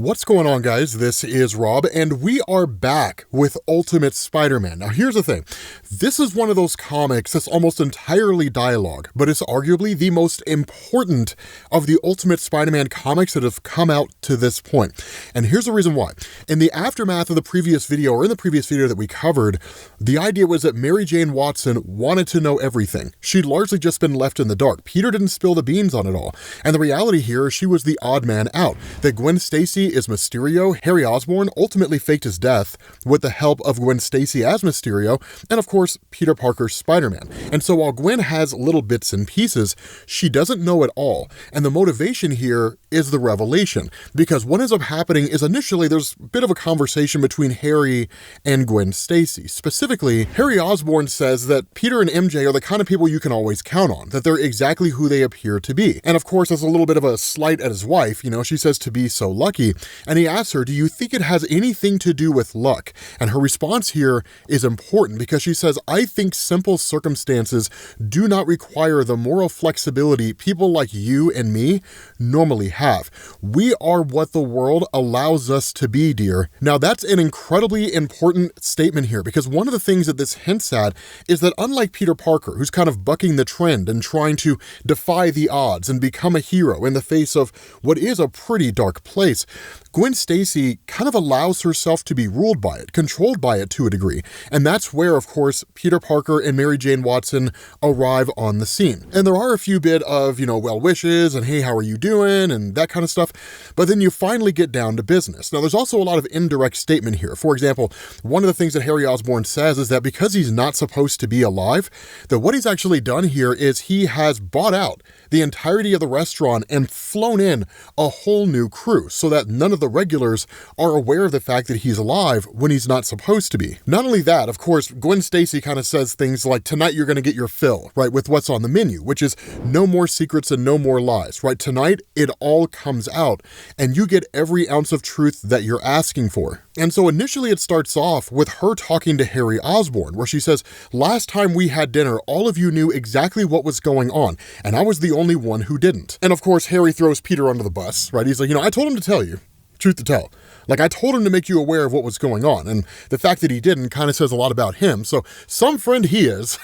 What's going on, guys? This is Rob, and we are back with Ultimate Spider-Man. Now, here's the thing. This is one of those comics that's almost entirely dialogue, but it's arguably the most important of the Ultimate Spider-Man comics that have come out to this point. And here's the reason why. In the aftermath of the previous video, or in the previous video that we covered, the idea was that Mary Jane Watson wanted to know everything. She'd largely just been left in the dark. Peter didn't spill the beans on it all. And the reality here is she was the odd man out. That Gwen Stacy is Mysterio. Harry Osborn ultimately faked his death with the help of Gwen Stacy as Mysterio, and of course, Peter Parker's Spider-Man. And so while Gwen has little bits and pieces, she doesn't know it all. And the motivation here is the revelation, because what ends up happening is initially there's a bit of a conversation between Harry and Gwen Stacy. Specifically, Harry Osborn says that Peter and MJ are the kind of people you can always count on, that they're exactly who they appear to be. And of course, that's a little bit of a slight at his wife, she says to be so lucky. And he asks her, do you think it has anything to do with luck? And her response here is important because she says, I think simple circumstances do not require the moral flexibility people like you and me normally have. We are what the world allows us to be, dear. Now, that's an incredibly important statement here, because one of the things that this hints at is that unlike Peter Parker, who's kind of bucking the trend and trying to defy the odds and become a hero in the face of what is a pretty dark place, Gwen Stacy kind of allows herself to be ruled by it, controlled by it to a degree. And that's where, of course, Peter Parker and Mary Jane Watson arrive on the scene. And there are a few bit of, well wishes and hey, how are you doing? And that kind of stuff. But then you finally get down to business. Now, there's also a lot of indirect statement here. For example, one of the things that Harry Osborn says is that because he's not supposed to be alive, that what he's actually done here is he has bought out the entirety of the restaurant and flown in a whole new crew so that none of the regulars are aware of the fact that he's alive when he's not supposed to be. Not only that, of course, Gwen Stacy kind of says things like, tonight you're going to get your fill, right, with what's on the menu, which is no more secrets and no more lies, right? Tonight, it all comes out and you get every ounce of truth that you're asking for. And so initially it starts off with her talking to Harry Osborn, where she says, last time we had dinner, all of you knew exactly what was going on, and I was the only one who didn't. And of course, Harry throws Peter under the bus, right? He's like, I told him to tell you. Truth to tell. Like, I told him to make you aware of what was going on, and the fact that he didn't kind of says a lot about him, so some friend he is.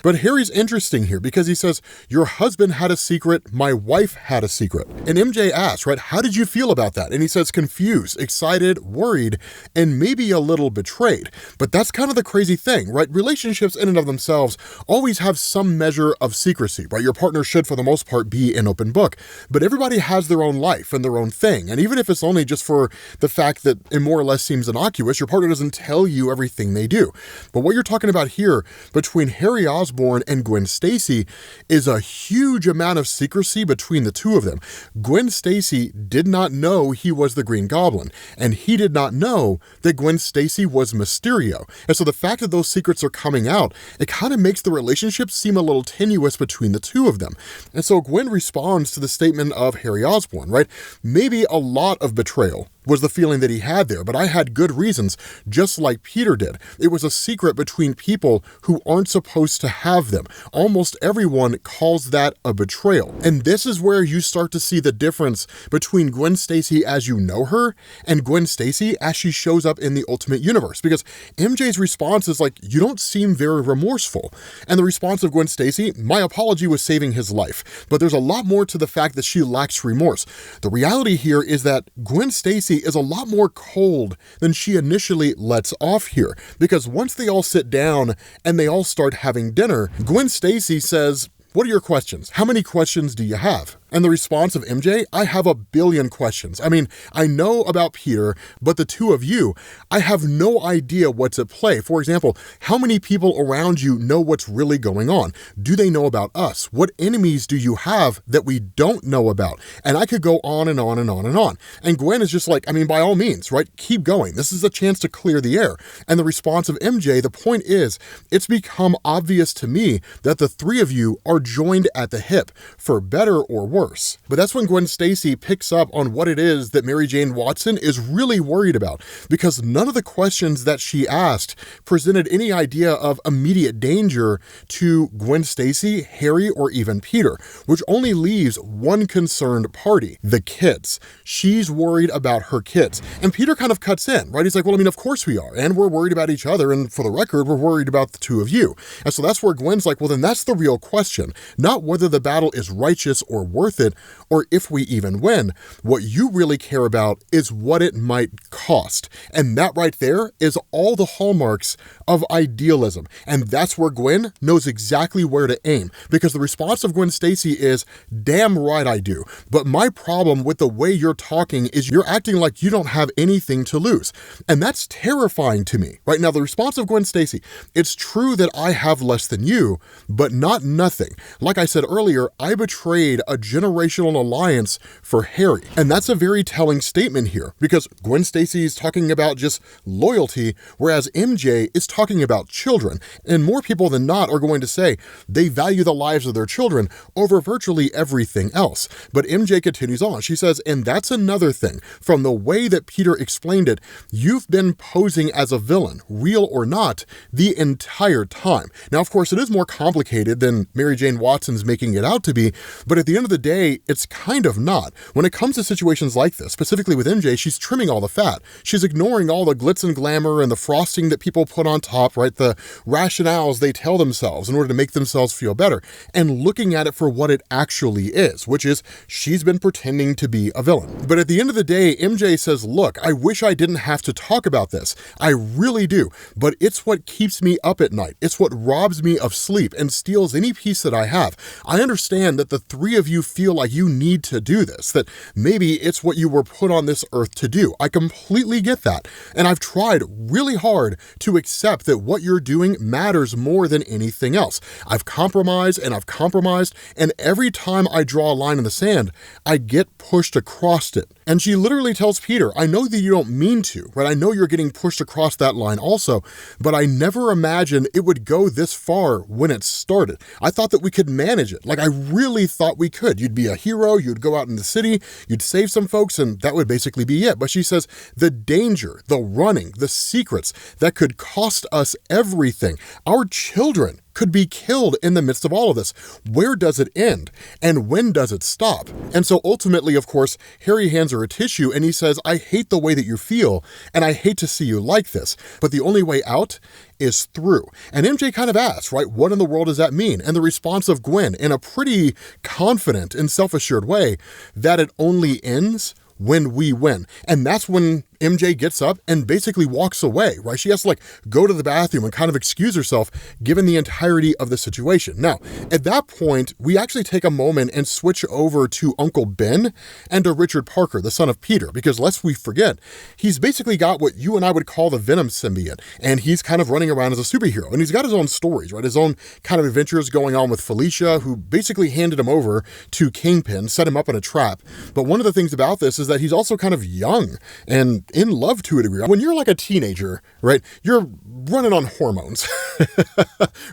But Harry's interesting here because he says, your husband had a secret, my wife had a secret. And MJ asks, right, how did you feel about that? And he says, confused, excited, worried, and maybe a little betrayed. But that's kind of the crazy thing, right? Relationships in and of themselves always have some measure of secrecy, right? Your partner should, for the most part, be an open book. But everybody has their own life and their own thing. And even if it's only just for the fact that it more or less seems innocuous, your partner doesn't tell you everything they do. But what you're talking about here between Harry Osborn and Gwen Stacy is a huge amount of secrecy between the two of them. Gwen Stacy did not know he was the Green Goblin, and he did not know that Gwen Stacy was Mysterio. And so the fact that those secrets are coming out, it kind of makes the relationship seem a little tenuous between the two of them. And so Gwen responds to the statement of Harry Osborn, right? Maybe a lot of betrayal was the feeling that he had there, but I had good reasons, just like Peter did. It was a secret between people who aren't supposed to have them. Almost everyone calls that a betrayal. And this is where you start to see the difference between Gwen Stacy as you know her and Gwen Stacy as she shows up in the Ultimate Universe. Because MJ's response is like, you don't seem very remorseful. And the response of Gwen Stacy, my apology was saving his life. But there's a lot more to the fact that she lacks remorse. The reality here is that Gwen Stacy is a lot more cold than she initially lets off here, because once they all sit down and they all start having dinner, Gwen Stacy says, what are your questions? How many questions do you have? And the response of MJ, I have a billion questions. I mean, I know about Peter, but the two of you, I have no idea what's at play. For example, how many people around you know what's really going on? Do they know about us? What enemies do you have that we don't know about? And I could go on and on and on and on. And Gwen is just like, I mean, by all means, right? Keep going. This is a chance to clear the air. And the response of MJ, the point is, it's become obvious to me that the three of you are joined at the hip, for better or worse. worse. But that's when Gwen Stacy picks up on what it is that Mary Jane Watson is really worried about, because none of the questions that she asked presented any idea of immediate danger to Gwen Stacy, Harry, or even Peter, which only leaves one concerned party, the kids. She's worried about her kids. And Peter kind of cuts in, right? He's like, well, I mean, of course we are. And we're worried about each other. And for the record, we're worried about the two of you. And so that's where Gwen's like, well, then that's the real question. Not whether the battle is righteous or worth it, or if we even win. What you really care about is what it might cost. And that right there is all the hallmarks of idealism. And that's where Gwen knows exactly where to aim, because the response of Gwen Stacy is, damn right I do. But my problem with the way you're talking is you're acting like you don't have anything to lose. And that's terrifying to me. Right now, the response of Gwen Stacy, it's true that I have less than you, but not nothing. Like I said earlier, I betrayed a generational alliance for Harry. And that's a very telling statement here, because Gwen Stacy is talking about just loyalty, whereas MJ is talking about children. And more people than not are going to say they value the lives of their children over virtually everything else. But MJ continues on. She says, and that's another thing. From the way that Peter explained it, you've been posing as a villain, real or not, the entire time. Now, of course, it is more complicated than Mary Jane Watson's making it out to be, but at the end of the day, it's kind of not. When it comes to situations like this, specifically with MJ, she's trimming all the fat. She's ignoring all the glitz and glamour and the frosting that people put on top, right? The rationales they tell themselves in order to make themselves feel better, and looking at it for what it actually is, which is she's been pretending to be a villain. But at the end of the day, MJ says, look, I wish I didn't have to talk about this. I really do, but it's what keeps me up at night. It's what robs me of sleep and steals any peace that I have. I understand that the three of you feel like you need to do this, that maybe it's what you were put on this earth to do. I completely get that. And I've tried really hard to accept that what you're doing matters more than anything else. I've compromised, and every time I draw a line in the sand, I get pushed across it. And she literally tells Peter, I know that you don't mean to, right? I know you're getting pushed across that line also, but I never imagined it would go this far when it started. I thought that we could manage it. Like, I really thought we could. You'd be a hero, you'd go out in the city, you'd save some folks, and that would basically be it. But she says, the danger, the running, the secrets, that could cost us everything. Our children could be killed in the midst of all of this. Where does it end? And when does it stop? And so ultimately, of course, Harry hands her a tissue and he says, I hate the way that you feel, and I hate to see you like this, but the only way out is through. And MJ kind of asks, right, what in the world does that mean? And the response of Gwen, in a pretty confident and self-assured way, that it only ends when we win. And that's when MJ gets up and basically walks away, right? She has to go to the bathroom and kind of excuse herself given the entirety of the situation. Now, at that point, we actually take a moment and switch over to Uncle Ben and to Richard Parker, the son of Peter, because lest we forget, he's basically got what you and I would call the Venom symbiote, and he's kind of running around as a superhero, and he's got his own stories, right? His own kind of adventures going on with Felicia, who basically handed him over to Kingpin, set him up in a trap. But one of the things about this is that he's also kind of young and in love to a degree. When you're like a teenager, right, you're running on hormones,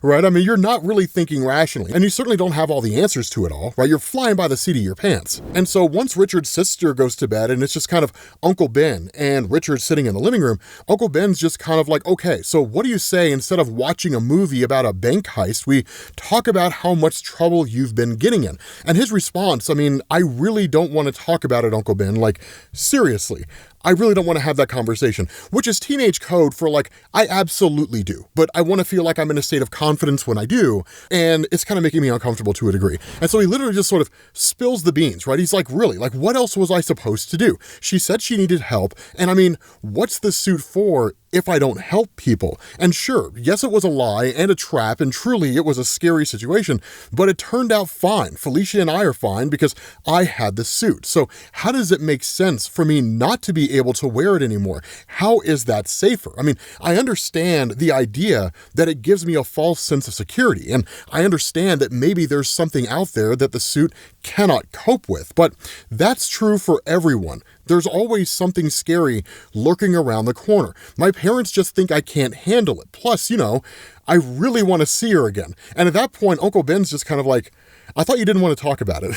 right? I mean, you're not really thinking rationally, and you certainly don't have all the answers to it all, right? You're flying by the seat of your pants. And so once Richard's sister goes to bed and it's just kind of Uncle Ben and Richard sitting in the living room, Uncle Ben's just kind of like, okay, so what do you say instead of watching a movie about a bank heist, we talk about how much trouble you've been getting in? And his response, I mean, I really don't want to talk about it, Uncle Ben. Like, seriously, I really don't want to have that conversation, which is teenage code for I absolutely do, but I want to feel like I'm in a state of confidence when I do, and it's kind of making me uncomfortable to a degree. And so he literally just sort of spills the beans, right? He's like, really, what else was I supposed to do? She said she needed help, and I mean, what's the suit for if I don't help people? And sure, yes, it was a lie and a trap, and truly it was a scary situation, but it turned out fine. Felicia and I are fine because I had the suit. So how does it make sense for me not to be able to wear it anymore? How is that safer? I mean, I understand the idea that it gives me a false sense of security, and I understand that maybe there's something out there that the suit cannot cope with, but that's true for everyone. There's always something scary lurking around the corner. My parents just think I can't handle it. Plus, I really want to see her again. And at that point, Uncle Ben's just kind of like, I thought you didn't want to talk about it.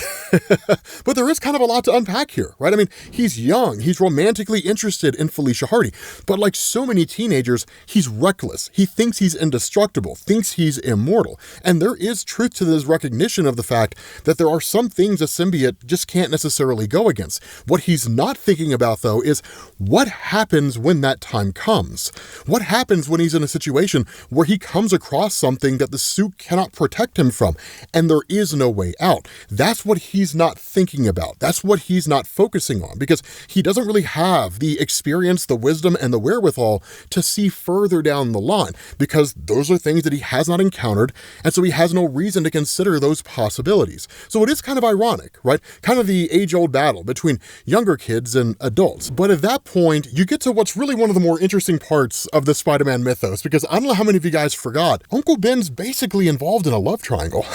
But there is kind of a lot to unpack here, right? I mean, he's young, he's romantically interested in Felicia Hardy, but like so many teenagers, he's reckless. He thinks he's indestructible, thinks he's immortal. And there is truth to this recognition of the fact that there are some things a symbiote just can't necessarily go against. What he's not thinking about, though, is what happens when that time comes? What happens when he's in a situation where he comes across something that the suit cannot protect him from, and there is no way out? That's what he's not thinking about. That's what he's not focusing on, because he doesn't really have the experience, the wisdom, and the wherewithal to see further down the line, because those are things that he has not encountered, and so he has no reason to consider those possibilities. So it is kind of ironic, right? Kind of the age-old battle between younger kids and adults. But at that point, you get to what's really one of the more interesting parts of the Spider-Man mythos, because I don't know how many of you guys forgot, Uncle Ben's basically involved in a love triangle.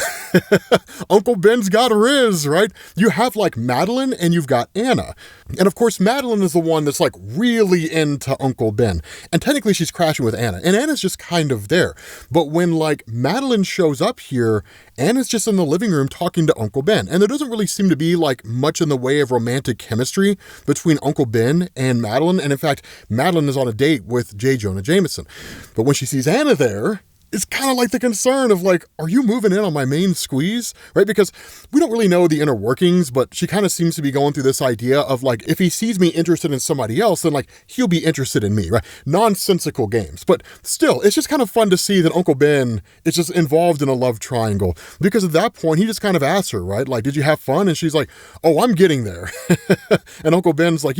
Uncle Ben's got Riz, right? You have like Madeline and you've got Anna. And of course, Madeline is the one that's like really into Uncle Ben. And technically she's crashing with Anna, and Anna's just kind of there. But when like Madeline shows up here, Anna's just in the living room talking to Uncle Ben. And there doesn't really seem to be like much in the way of romantic chemistry between Uncle Ben and Madeline. And in fact, Madeline is on a date with J. Jonah Jameson. But when she sees Anna there, it's kind of like the concern of like, are you moving in on my main squeeze, right? Because we don't really know the inner workings, but she kind of seems to be going through this idea of like, if he sees me interested in somebody else, then like, he'll be interested in me, right? Nonsensical games. But still, it's just kind of fun to see that Uncle Ben is just involved in a love triangle, because at that point, he just kind of asks her, right? Like, did you have fun? And she's like, oh, I'm getting there. And Uncle Ben's like,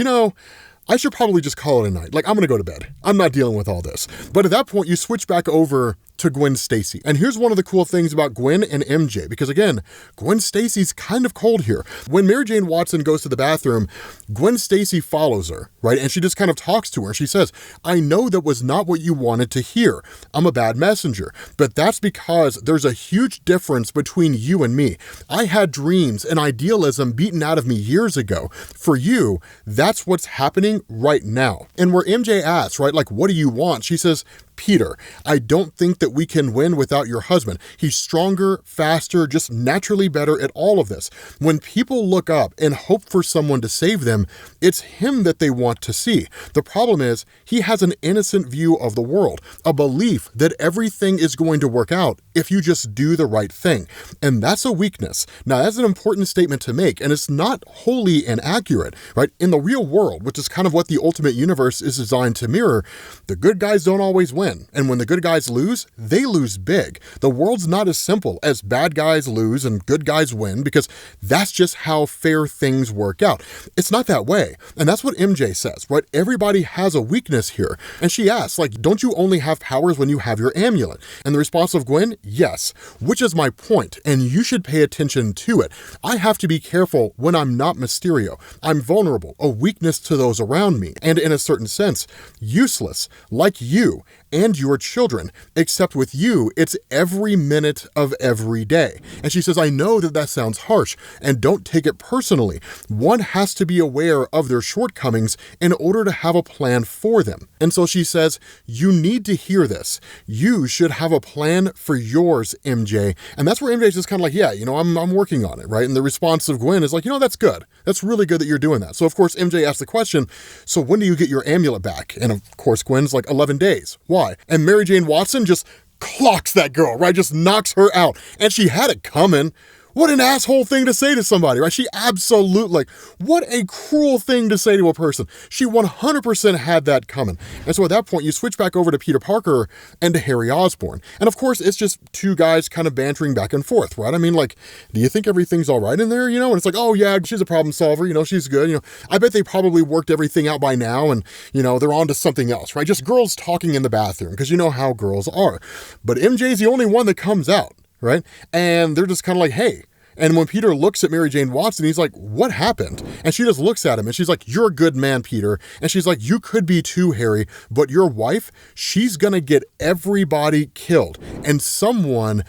I should probably just call it a night. Like, I'm gonna go to bed. I'm not dealing with all this. But at that point, you switch back over to Gwen Stacy. And here's one of the cool things about Gwen and MJ, because again, Gwen Stacy's kind of cold here. When Mary Jane Watson goes to the bathroom, Gwen Stacy follows her, right? And she just kind of talks to her. She says, I know that was not what you wanted to hear. I'm a bad messenger. But that's because there's a huge difference between you and me. I had dreams and idealism beaten out of me years ago. For you, that's what's happening right now. And where MJ asks, right, like, what do you want? She says, Peter, I don't think that we can win without your husband. He's stronger, faster, just naturally better at all of this. When people look up and hope for someone to save them, it's him that they want to see. The problem is he has an innocent view of the world, a belief that everything is going to work out if you just do the right thing. And that's a weakness. Now, that's an important statement to make, and it's not wholly inaccurate, right? In the real world, which is kind of what the Ultimate Universe is designed to mirror, the good guys don't always win. And when the good guys lose, they lose big. The world's not as simple as bad guys lose and good guys win, because that's just how fair things work out. It's not that way. And that's what MJ says, right? Everybody has a weakness here. And she asks, like, don't you only have powers when you have your amulet? And the response of Gwen, yes, which is my point, and you should pay attention to it. I have to be careful when I'm not Mysterio. I'm vulnerable, a weakness to those around me, and in a certain sense, useless, like you and your children, except with you, it's every minute of every day. And she says, I know that that sounds harsh, and don't take it personally. One has to be aware of their shortcomings in order to have a plan for them. And so she says, you need to hear this. You should have a plan for yours, MJ. And that's where MJ's just kind of like, yeah, I'm working on it, right? And the response of Gwen is like, that's good. That's really good that you're doing that. So of course, MJ asks the question, so when do you get your amulet back? And of course, Gwen's like, 11 days. Why? And Mary Jane Watson just clocks that girl, right? Just knocks her out. And she had it coming. What an asshole thing to say to somebody, right? She absolutely, what a cruel thing to say to a person. She 100% had that coming. And so at that point, you switch back over to Peter Parker and to Harry Osborn. And of course, it's just two guys kind of bantering back and forth, right? I mean, like, do you think everything's all right in there, And it's like, oh yeah, she's a problem solver, she's good, I bet they probably worked everything out by now and, they're on to something else, right? Just girls talking in the bathroom, because you know how girls are. But MJ's the only one that comes out. Right? And they're just kind of like, hey. And when Peter looks at Mary Jane Watson, he's like, what happened? And she just looks at him and she's like, you're a good man, Peter. And she's like, you could be too, Harry, but your wife, she's gonna get everybody killed. And someone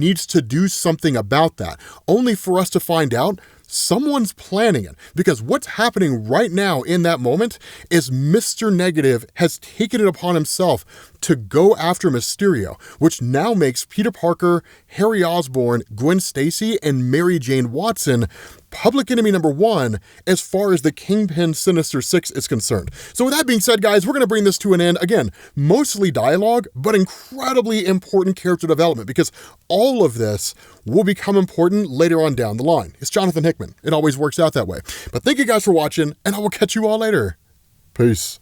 needs to do something about that, only for us to find out someone's planning it, because what's happening right now in that moment is Mr. Negative has taken it upon himself to go after Mysterio, which now makes Peter Parker, Harry Osborn, Gwen Stacy, and Mary Jane Watson public enemy number one as far as the Kingpin Sinister Six is concerned. So with that being said, guys, we're going to bring this to an end. Again, mostly dialogue, but incredibly important character development, because all of this will become important later on down the line. It's Jonathan Hickman. It always works out that way. But thank you guys for watching, and I will catch you all later. Peace.